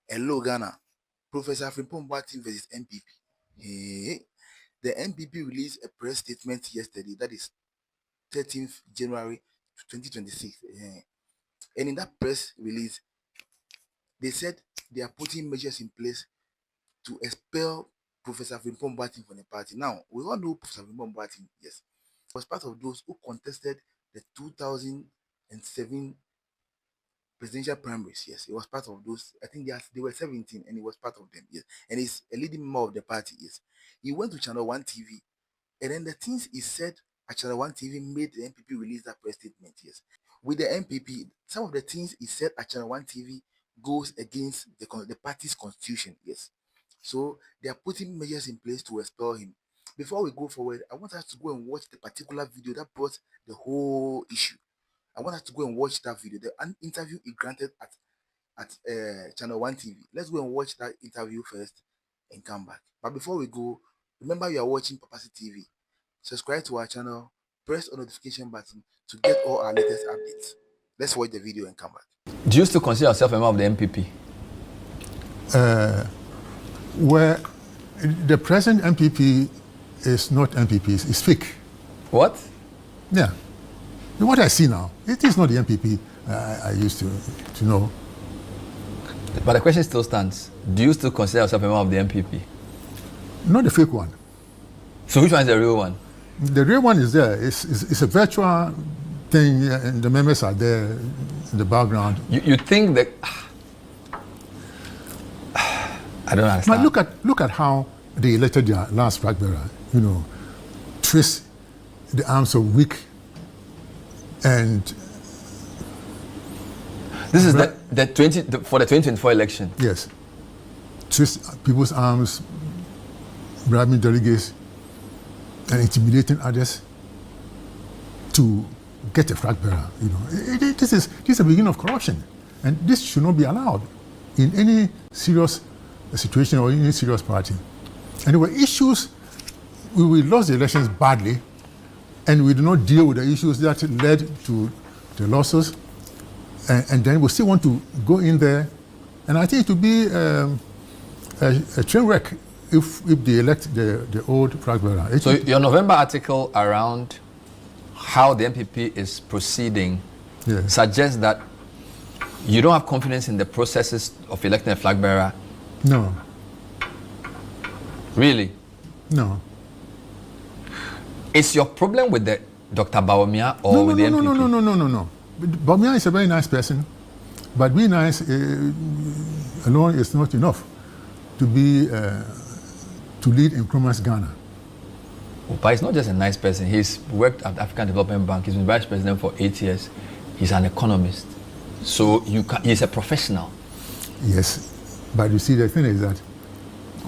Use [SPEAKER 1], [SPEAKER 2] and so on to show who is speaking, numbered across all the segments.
[SPEAKER 1] Hello, Ghana. Professor FRIMPONG versus NPP. Hey, the NPP released a press statement yesterday, that is 13th January 2026. And in that press release, they said they are putting measures in place to expel Professor FRIMPONG from the party. Now, we all know Professor FRIMPONG, yes, was part of those who contested the 2007 presidential primaries. Yes, he was part of those. I think they were 17 and he was part of them. Yes, and he's a leading member of the party. Yes, he went to Channel One TV, and then the things he said at Channel One TV made the NPP release that press statement. Yes, with the NPP, some of the things he said at Channel One TV goes against the party's constitution. Yes, so they are putting measures in place to expel him. Before we go forward, I want us to go and watch the particular video that brought the whole issue. I want us to go and watch that video. The interview he granted at Channel One TV. Let's go and watch that interview first and come back. But before we go, remember you are watching Papasi TV. Subscribe to our channel, press the notification button to get all our latest updates. Let's watch the video and come back.
[SPEAKER 2] Do you still consider yourself a member of the NPP?
[SPEAKER 3] Where the present NPP is not NPP, it's fake.
[SPEAKER 2] What?
[SPEAKER 3] Yeah. What I see now, it is not the NPP I used to know.
[SPEAKER 2] But the question still stands. Do you still consider yourself a member of the NPP?
[SPEAKER 3] Not the fake one.
[SPEAKER 2] So which one is the real one?
[SPEAKER 3] The real one is there. It's a virtual thing, and the members are there in the background.
[SPEAKER 2] You think that... I don't understand.
[SPEAKER 3] Now look at how they elected their last flag bearer. Twist the arms of weak and...
[SPEAKER 2] This is for the 2024 election?
[SPEAKER 3] Yes. Twist people's arms, bribing delegates, and intimidating others to get a flag bearer. This is the beginning of corruption, and this should not be allowed in any serious situation or in any serious party. And there were issues. We lost the elections badly, and we did not deal with the issues that led to the losses. And then we still want to go in there, and I think it would be a train wreck if they elect the old flag bearer.
[SPEAKER 2] So your November article around how the NPP is proceeding suggests that you don't have confidence in the processes of electing a flag bearer?
[SPEAKER 3] No.
[SPEAKER 2] Really?
[SPEAKER 3] No.
[SPEAKER 2] Is your problem with the Dr. Bawumia or with the NPP?
[SPEAKER 3] No. Bawumia is a very nice person, but being nice alone is not enough to be to lead in Nkrumah's Ghana.
[SPEAKER 2] But he's not just a nice person. He's worked at the African Development Bank. He's been vice president for 8 years. He's an economist. So he's a professional.
[SPEAKER 3] Yes, but you see, the thing is that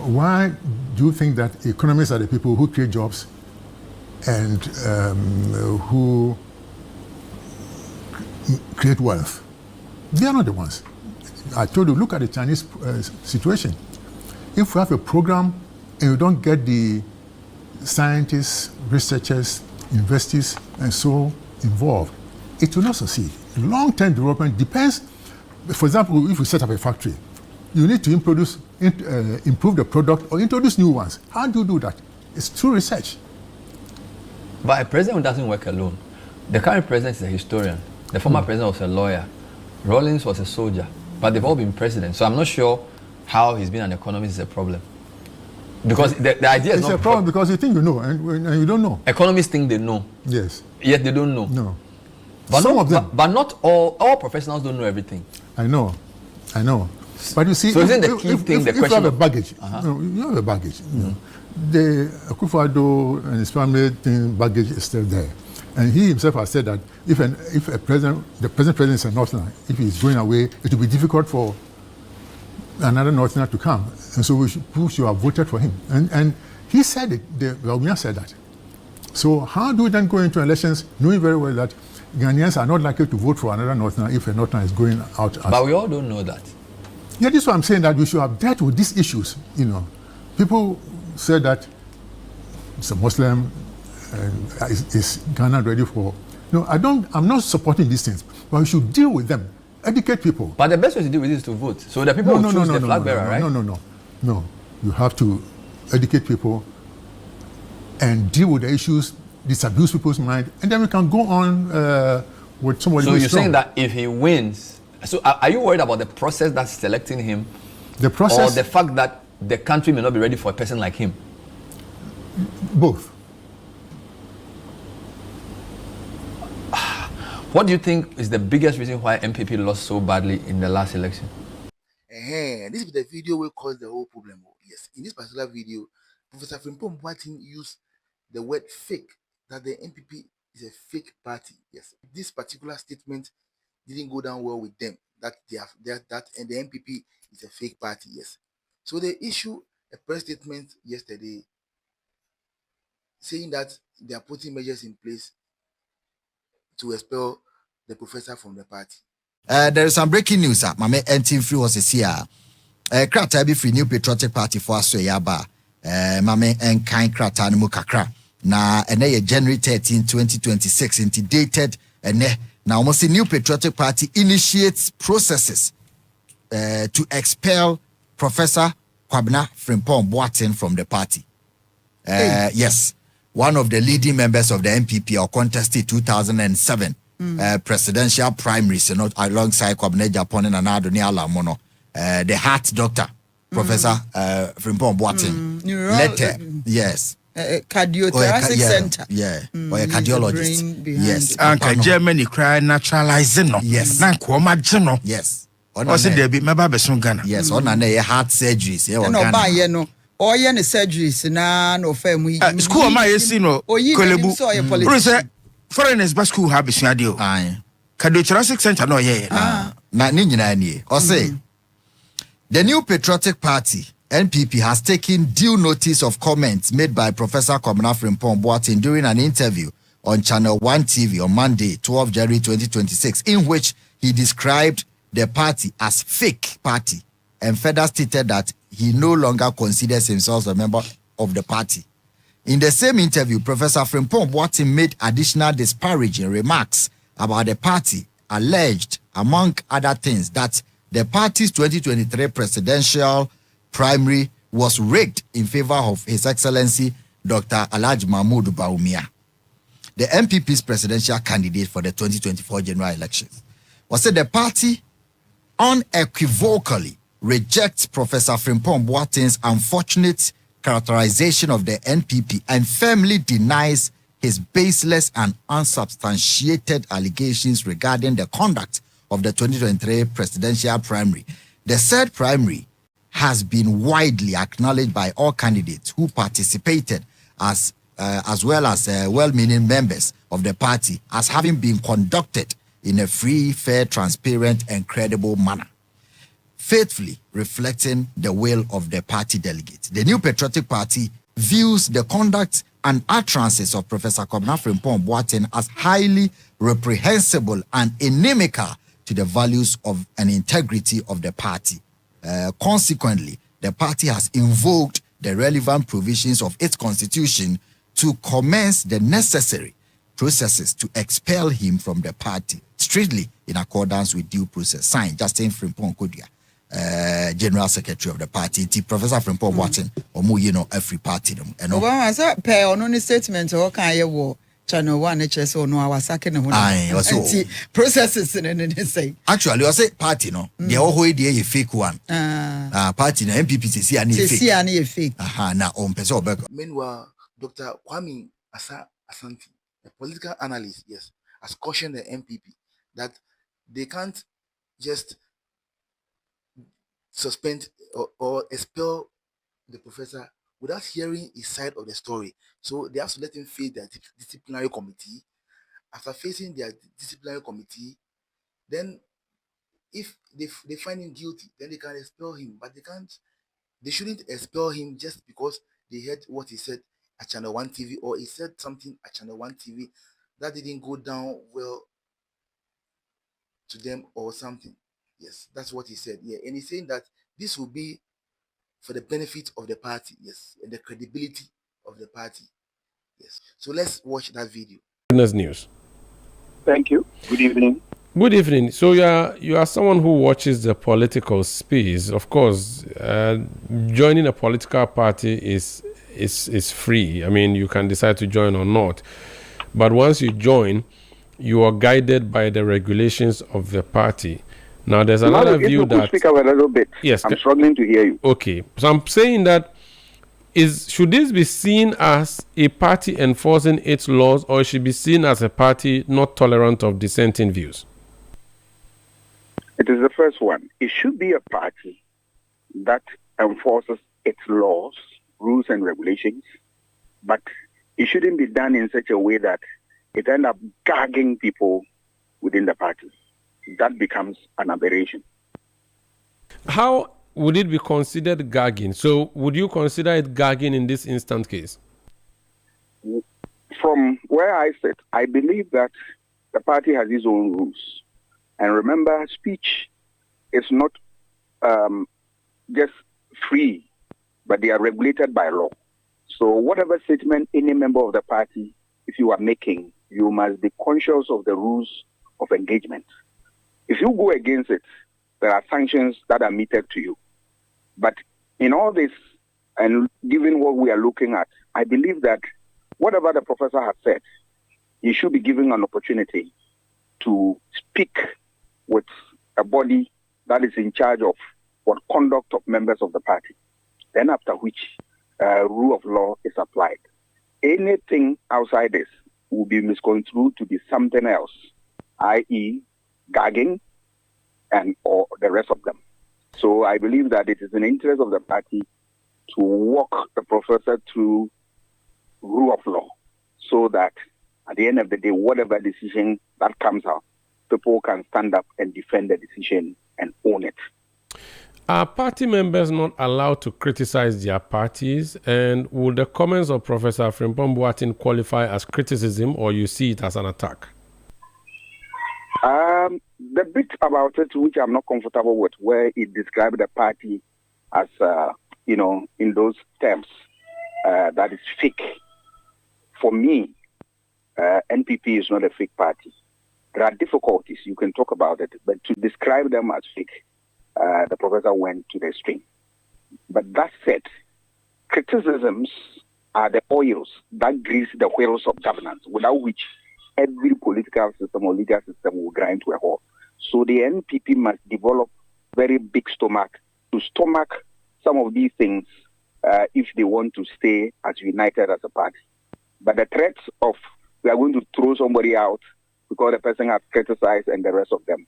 [SPEAKER 3] why do you think that economists are the people who create jobs and who create wealth? They are not the ones. I told you, look at the Chinese situation. If we have a program and you don't get the scientists, researchers, investors, and so involved, it will not succeed. Long-term development depends. For example, if you set up a factory, you need to improve the product or introduce new ones. How do you do that? It's through research.
[SPEAKER 2] But a president doesn't work alone. The current president is a historian. The former president was a lawyer. Rawlings was a soldier. But they've all been presidents. So I'm not sure how he's been an economist is a problem. Because the idea is
[SPEAKER 3] not... It's a problem because you think you know and you don't know.
[SPEAKER 2] Economists think they know.
[SPEAKER 3] Yes.
[SPEAKER 2] Yet they don't know.
[SPEAKER 3] No.
[SPEAKER 2] But
[SPEAKER 3] some of them.
[SPEAKER 2] But not all professionals don't know everything.
[SPEAKER 3] I know. But you see,
[SPEAKER 2] so isn't the key thing the question?
[SPEAKER 3] If you have a baggage, you have a baggage. The Akufo-Addo and his family baggage is still there. And he himself has said that if the present president is a Northerner, if he's going away, it will be difficult for another Northerner to come. And so we should have voted for him. And he said it, Bawumia said that. So how do we then go into elections knowing very well that Ghanaians are not likely to vote for another Northerner if a Northerner is going out?
[SPEAKER 2] But we all don't know that.
[SPEAKER 3] Yeah, this is what I'm saying, that we should have dealt with these issues. People said that it's a Muslim, is Ghana ready for... No, I'm not supporting these things, but we should deal with them Educate people.
[SPEAKER 2] But the best way to do it is to vote. So the people will choose the flag bearer, right?
[SPEAKER 3] No. You have to educate people and deal with the issues, disabuse people's mind, and then we can go on with somebody.
[SPEAKER 2] So you're saying that if he wins, so are you worried about the process that's selecting him?
[SPEAKER 3] The process,
[SPEAKER 2] or the fact that the country may not be ready for a person like him?
[SPEAKER 3] Both.
[SPEAKER 2] What do you think is the biggest reason why NPP lost so badly in the last election?
[SPEAKER 1] This is the video will cause the whole problem. Yes, in this particular video, Professor Frimpong used the word fake, that the NPP is a fake party. Yes, this particular statement didn't go down well with them, that and the NPP is a fake party. Yes, so they issued a press statement yesterday saying that they are putting measures in place to expel the professor from the party.
[SPEAKER 4] There is some breaking news. Mame Entin Free was here. Krata be free New Patriotic Party for us yaba. Mame Enkain Krata no kakra. Na ene January 13, 2026 dated ene. Now almost the New Patriotic Party initiates processes to expel Professor KWABENA FRIMPONG from the party. Yes, one of the leading members of the NPP or contested 2007 presidential primaries, alongside KWABENA Japan and Anadoni Alamono, the heart doctor, Professor FRIMPONG letter, yes.
[SPEAKER 5] Cardiothoracic center.
[SPEAKER 4] Yeah, or a cardiologist. Yes.
[SPEAKER 6] And Germany cry naturalizing.
[SPEAKER 4] Yes. Yes.
[SPEAKER 6] Also, there be my baby Ghana.
[SPEAKER 4] Yes, on a heart surgeries.
[SPEAKER 5] No, buy no surgeries na no family.
[SPEAKER 6] School my no. Kelebu. Foreigners ba school have been adio.
[SPEAKER 4] Aye.
[SPEAKER 6] Cardiothoracic center no yeah.
[SPEAKER 4] Na ni nyina ni. O say the New Patriotic Party NPP has taken due notice of comments made by Professor KWABENA FRIMPONG during an interview on Channel 1 TV on Monday, 12 January 2026, in which he described the party as fake party and further stated that he no longer considers himself a member of the party. In the same interview, Professor FRIMPONG made additional disparaging remarks about the party, alleged, among other things, that the party's 2023 presidential primary was rigged in favor of His Excellency Dr. Alhaji Mahmoud Bawumia, the NPP's presidential candidate for the 2024 general elections. Was said the party unequivocally rejects Professor FRIMPONG's unfortunate characterization of the NPP and firmly denies his baseless and unsubstantiated allegations regarding the conduct of the 2023 presidential primary. The said primary has been widely acknowledged by all candidates who participated as well as well-meaning members of the party as having been conducted in a free, fair, transparent, and credible manner, faithfully reflecting the will of the party delegates. The New Patriotic Party views the conduct and utterances of Professor KWABENA FRIMPONG as highly reprehensible and inimical to the values of and integrity of the party. Consequently, the party has invoked the relevant provisions of its constitution to commence the necessary processes to expel him from the party, strictly in accordance with due process. Signed, Justin Frimpong Kodia, General Secretary of the party. Professor Frimpong Watson, every party.
[SPEAKER 5] Obama said, pay on only statement or can you Channel 1 HSO no our second processes and say.
[SPEAKER 4] Actually, I say party no. The whole idea is fake one. Party no NPP see any
[SPEAKER 5] fake.
[SPEAKER 4] Na on person.
[SPEAKER 1] Meanwhile, Dr. Kwame Asante, a political analyst, yes, has cautioned the NPP that they can't just suspend or expel the professor without hearing his side of the story. So they have to let him face their disciplinary committee. After facing their disciplinary committee, then if they find him guilty, then they can expel him. But they shouldn't expel him just because they heard what he said at Channel 1 TV, or he said something at Channel 1 TV that didn't go down well to them or something. Yes, that's what he said. Yeah, and he's saying that this will be for the benefit of the party, yes, and the credibility of the party, yes. So let's watch that video.
[SPEAKER 7] Goodness news.
[SPEAKER 8] Thank you. Good evening.
[SPEAKER 7] Good evening. So you are someone who watches the political space. Of course, joining a political party is free. I mean, you can decide to join or not. But once you join, you are guided by the regulations of the party. Now, there's another view that...
[SPEAKER 8] Speak up a little bit.
[SPEAKER 7] Yes.
[SPEAKER 8] I'm struggling to hear you.
[SPEAKER 7] Okay. So I'm saying that should this be seen as a party enforcing its laws, or it should be seen as a party not tolerant of dissenting views?
[SPEAKER 8] It is the first one. It should be a party that enforces its laws, rules, and regulations, but it shouldn't be done in such a way that it ends up gagging people within the party. That becomes an aberration.
[SPEAKER 7] How would it be considered gagging? So would you consider it gagging in this instant case?
[SPEAKER 8] From where I sit, I believe that the party has its own rules. And remember, speech is not just free, but they are regulated by law. So whatever statement any member of the party, if you are making, you must be conscious of the rules of engagement. If you go against it, there are sanctions that are meted to you. But in all this, and given what we are looking at, I believe that whatever the professor has said, he should be given an opportunity to speak with a body that is in charge of what conduct of members of the party. Then after which rule of law is applied. Anything outside this will be misconstrued to be something else, i.e. gagging and or the rest of them. So I believe that it is in the interest of the party to walk the professor through rule of law so that at the end of the day, whatever decision that comes out, people can stand up and defend the decision and own it.
[SPEAKER 7] Are party members not allowed to criticize their parties? And would the comments of Professor Frimpong Boating qualify as criticism, or you see it as an attack?
[SPEAKER 8] The bit about it which I'm not comfortable with, where it described the party as, in those terms, that is fake. For me, NPP is not a fake party. There are difficulties, you can talk about it, but to describe them as fake, the professor went to the extreme. But that said, criticisms are the oils that grease the wheels of governance, without which every political system or legal system will grind to a halt. So the NPP must develop very big stomach to stomach some of these things if they want to stay as united as a party. But the threats of we are going to throw somebody out because the person has criticized and the rest of them,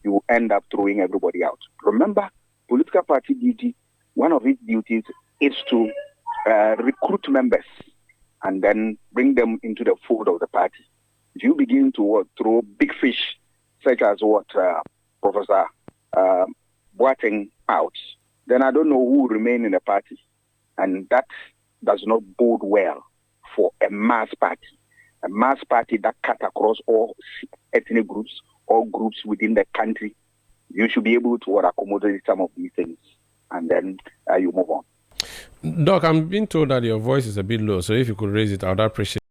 [SPEAKER 8] you will end up throwing everybody out. Remember, political party duty, one of its duties is to recruit members and then bring them into the fold of the party. If you begin to throw big fish, such as what Professor Boating out, then I don't know who will remain in the party. And that does not bode well for a mass party. A mass party that cut across all ethnic groups, all groups within the country. You should be able to accommodate some of these things, and then you move on.
[SPEAKER 7] Doc, I'm being told that your voice is a bit low, so if you could raise it, I would appreciate it.